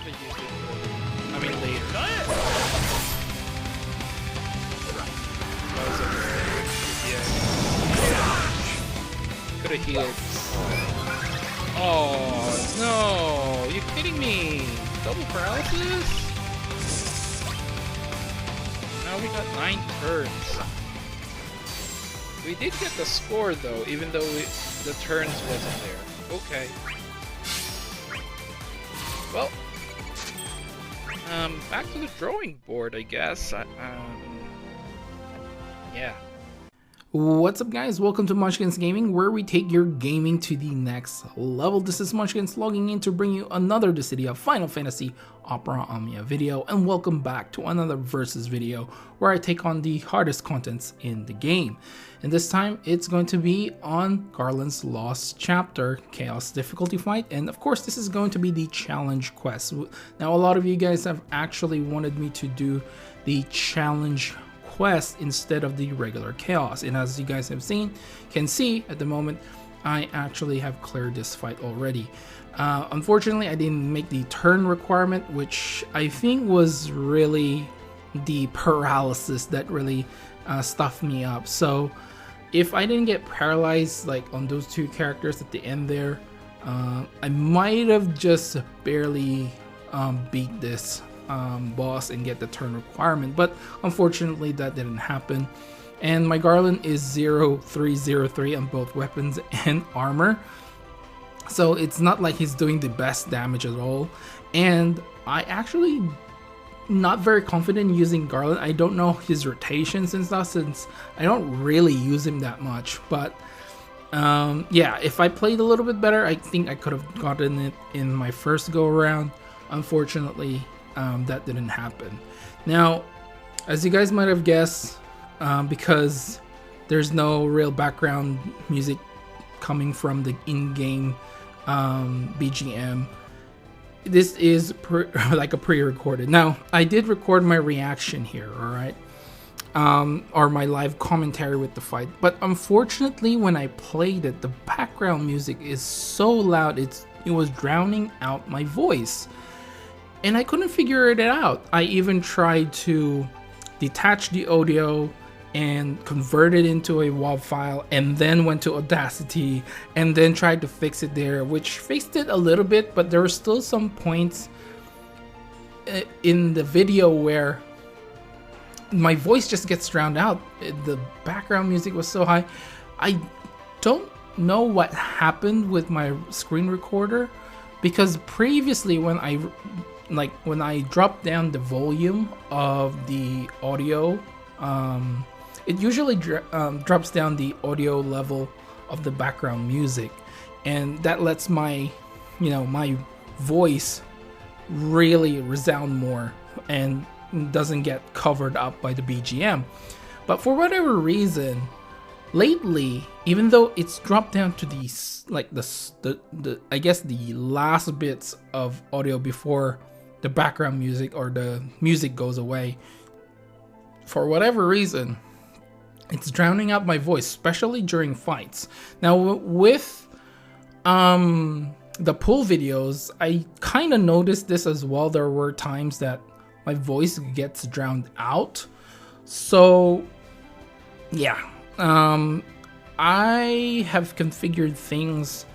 should have used it earlier. I mean later. That was a mistake. Yeah. Could have healed. Oh no! You kidding me? Double paralysis? Now we got 9 turns. We did get the score though, even though the turns wasn't there. Okay. Well, back to the drawing board, I guess. Yeah. What's up, guys? Welcome to Monchkinz Gaming, where we take your gaming to the next level. This is Monchkinz logging in to bring you another Dissidia Final Fantasy Opera Omnia video, and welcome back to another versus video where I take on the hardest contents in the game. And this time it's going to be on Garland's Lost Chapter Chaos difficulty fight, and of course this is going to be the challenge quest. Now a lot of you guys have actually wanted me to do the challenge quest instead of the regular chaos, and as you guys can see at the moment, I actually have cleared this fight already. Unfortunately, I didn't make the turn requirement, which I think was really the paralysis that really stuffed me up. So if I didn't get paralyzed like on those two characters at the end there, I might have just barely beat this boss and get the turn requirement, but unfortunately that didn't happen. And my Garland is 0303 on both weapons and armor, so it's not like he's doing the best damage at all. And I actually not very confident using Garland. I don't know his rotations and stuff, since I don't really use him that much, but yeah, if I played a little bit better, I think I could have gotten it in my first go around. Unfortunately, that didn't happen. Now, as you guys might have guessed, because there's no real background music coming from the in-game BGM, this is like a pre-recorded. Now, I did record my reaction here, alright? Or my live commentary with the fight, but unfortunately when I played it, the background music is so loud, it was drowning out my voice. And I couldn't figure it out. I even tried to detach the audio and convert it into a WAV file, and then went to Audacity and then tried to fix it there, which fixed it a little bit, but there were still some points in the video where my voice just gets drowned out. The background music was so high. I don't know what happened with my screen recorder, because previously when I dropped down the volume of the audio, it usually drops down the audio level of the background music, and that lets my my voice really resound more and doesn't get covered up by the BGM. But for whatever reason, lately, even though it's dropped down to these I guess the last bits of audio before the background music or the music goes away, for whatever reason it's drowning out my voice, especially during fights. Now with the pull videos, I kind of noticed this as well. There were times that my voice gets drowned out. So yeah, I have configured things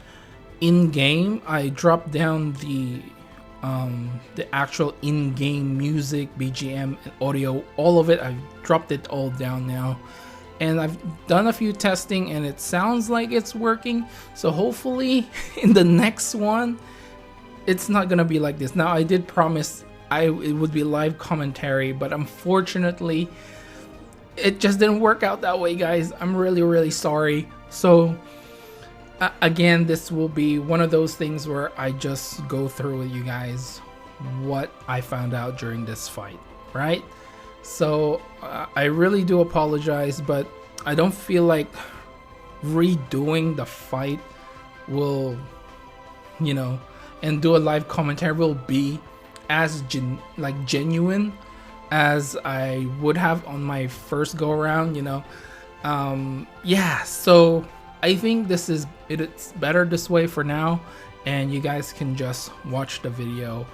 in game. I dropped down the actual in-game music, BGM, and audio, all of it. I've dropped it all down now, and I've done a few testing, and it sounds like it's working. So hopefully in the next one it's not gonna be like this. Now, I did promise it would be live commentary, but unfortunately it just didn't work out that way, guys. I'm really sorry. So again, this will be one of those things where I just go through with you guys what I found out during this fight, right? So I really do apologize, but I don't feel like redoing the fight will, and do a live commentary will be as genuine as I would have on my first go around, yeah, so I think it's better this way for now, and you guys can just watch the video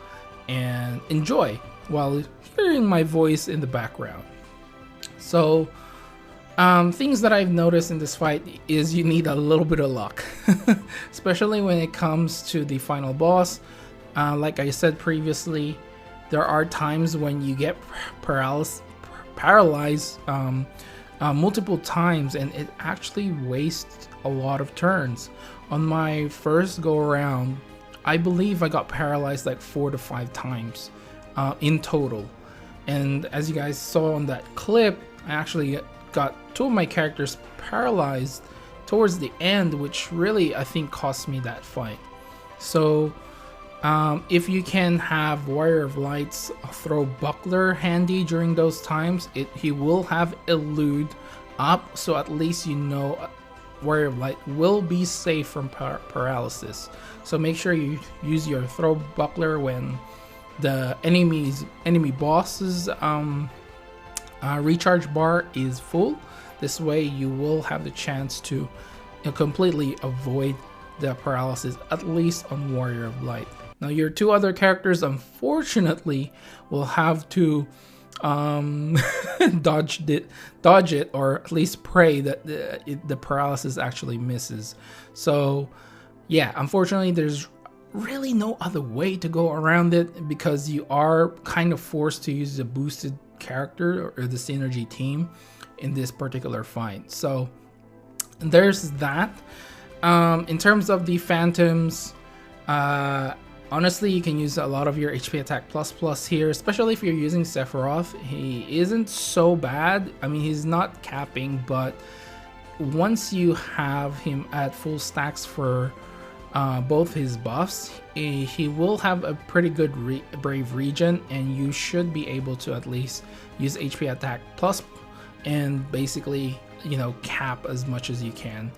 and enjoy while hearing my voice in the background. So things that I've noticed in this fight is you need a little bit of luck, especially when it comes to the final boss. Like I said previously, there are times when you get paralyzed multiple times, and it actually wastes a lot of turns. On my first go around, I believe I got paralyzed like 4 to 5 times in total. And as you guys saw on that clip, I actually got 2 of my characters paralyzed towards the end, which really I think cost me that fight. So if you can have Warrior of Light's throw buckler handy during those times, he will have elude up, so at least you know Warrior of Light will be safe from paralysis. So make sure you use your throw buckler when the enemy boss's recharge bar is full. This way you will have the chance to completely avoid the paralysis, at least on Warrior of Light. Now your 2 other characters unfortunately will have to dodge it, or at least pray that the paralysis actually misses. So yeah, unfortunately there's really no other way to go around it, because you are kind of forced to use the boosted character or the synergy team in this particular fight. So there's that. In terms of the phantoms, honestly, you can use a lot of your HP attack plus here, especially if you're using Sephiroth. He isn't so bad. I mean, he's not capping, but once you have him at full stacks for both his buffs, he will have a pretty good brave regen, and you should be able to at least use HP attack plus and basically, you know, cap as much as you can.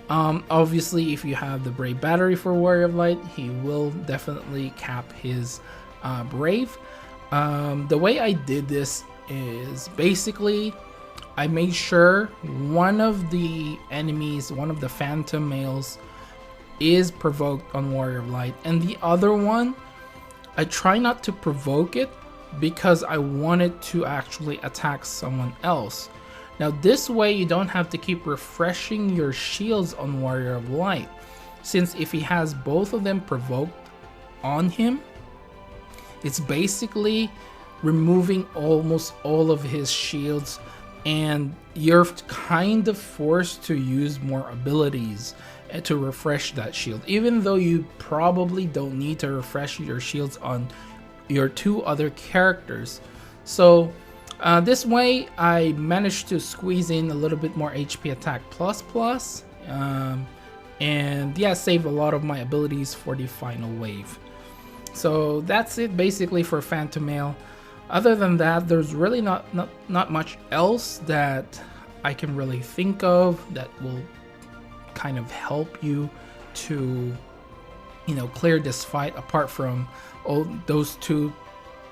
Obviously, if you have the Brave Battery for Warrior of Light, he will definitely cap his Brave. The way I did this is basically I made sure one of the enemies, one of the phantom males, is provoked on Warrior of Light, and the other one I try not to provoke it because I wanted to actually attack someone else. Now this way you don't have to keep refreshing your shields on Warrior of Light, since if he has both of them provoked on him, it's basically removing almost all of his shields, and you're kind of forced to use more abilities to refresh that shield, even though you probably don't need to refresh your shields on your 2 other characters. So this way I managed to squeeze in a little bit more HP attack plus, and yeah, save a lot of my abilities for the final wave. So that's it basically for Phantom Male. Other than that, there's really not much else that I can really think of that will kind of help you to, you know, clear this fight, apart from all those 2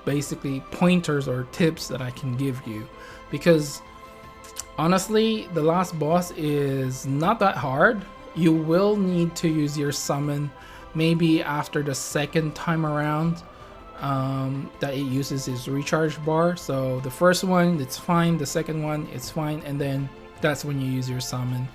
basically pointers or tips that I can give you. Because honestly, the last boss is not that hard. You will need to use your summon maybe after the 2nd time around that it uses his recharge bar. So the first one, it's fine, the 2nd one, it's fine, and then that's when you use your summon.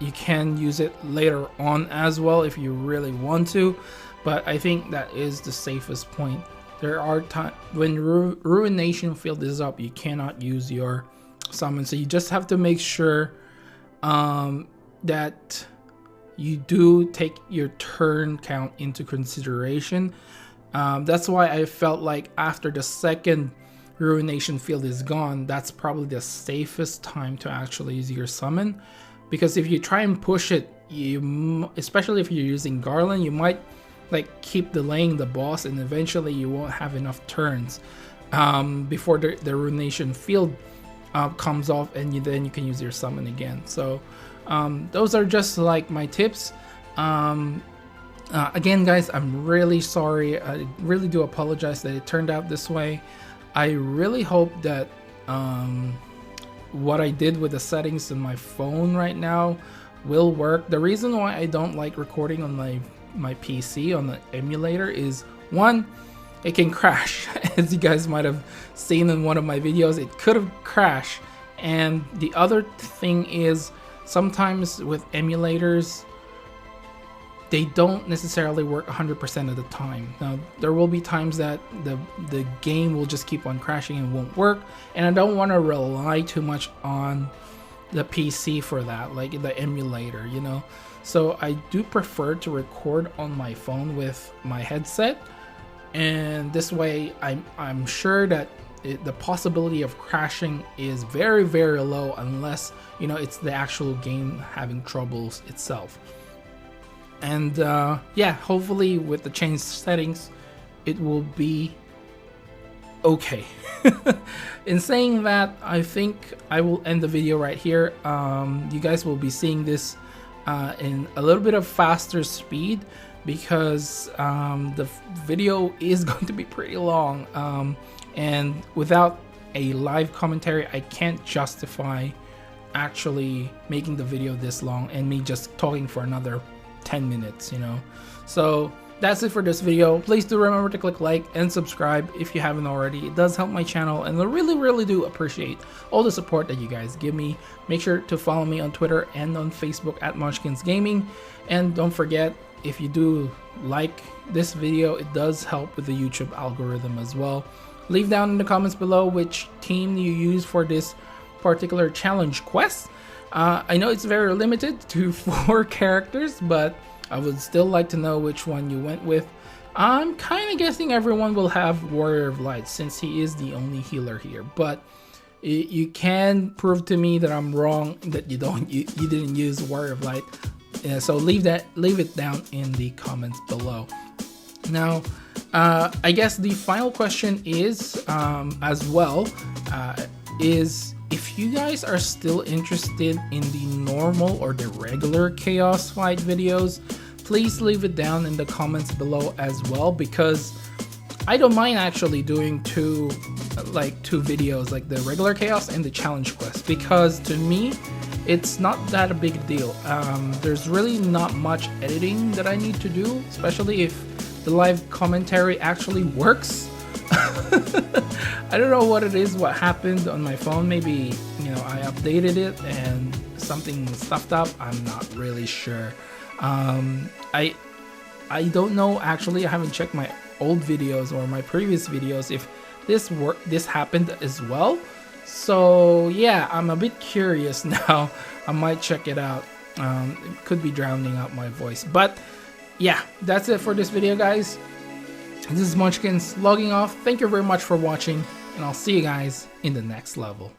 You can use it later on as well if you really want to, but I think that is the safest point. There are times when Ruination Field is up, you cannot use your summon, so you just have to make sure that you do take your turn count into consideration. That's why I felt like after the 2nd Ruination Field is gone, that's probably the safest time to actually use your summon. Because if you try and push it, especially if you're using Garland, you might like keep delaying the boss, and eventually you won't have enough turns before the Ruination Field comes off, and then you can use your summon again. So those are just like my tips. Again, guys, I'm really sorry. I really do apologize that it turned out this way. I really hope that what I did with the settings in my phone right now will work. The reason why I don't like recording on my PC on the emulator is, one, it can crash. As you guys might have seen in one of my videos, it could have crashed. And the other thing is, sometimes with emulators, they don't necessarily work 100% of the time. Now, there will be times that the game will just keep on crashing and won't work, and I don't want to rely too much on the PC for that, like the emulator, you know. So I do prefer to record on my phone with my headset, and this way I'm sure that the possibility of crashing is very, very low, unless, you know, it's the actual game having troubles itself. And yeah, hopefully with the changed settings, it will be okay. In saying that, I think I will end the video right here. You guys will be seeing this in a little bit of faster speed, because the video is going to be pretty long, and without a live commentary, I can't justify actually making the video this long and me just talking for another 10 minutes, you know. So that's it for this video. Please do remember to click like and subscribe if you haven't already. It does help my channel, and I really do appreciate all the support that you guys give me. Make sure to follow me on Twitter and on Facebook at Monchkinz Gaming, and don't forget, if you do like this video, it does help with the YouTube algorithm as well. Leave down in the comments below which team you use for this particular challenge quest. I know it's very limited to 4 characters, but I would still like to know which one you went with. I'm kind of guessing everyone will have Warrior of Light, since he is the only healer here, but you can prove to me that I'm wrong, that you didn't use Warrior of Light. So leave it down in the comments below. Now, I guess the final question is, as well, is if you guys are still interested in the normal or the regular chaos fight videos, please leave it down in the comments below as well, because I don't mind actually doing two videos, like the regular chaos and the challenge quest, because to me it's not that a big deal. There's really not much editing that I need to do, especially if the live commentary actually works. I don't know what it is, what happened on my phone. Maybe, you know, I updated it and something stuffed up. I'm not really sure. I don't know, actually. I haven't checked my old videos or my previous videos if this happened as well. So yeah, I'm a bit curious now. I might check it out. It could be drowning out my voice, but yeah, that's it for this video, guys. This is Monchkinz logging off. Thank you very much for watching, and I'll see you guys in the next level.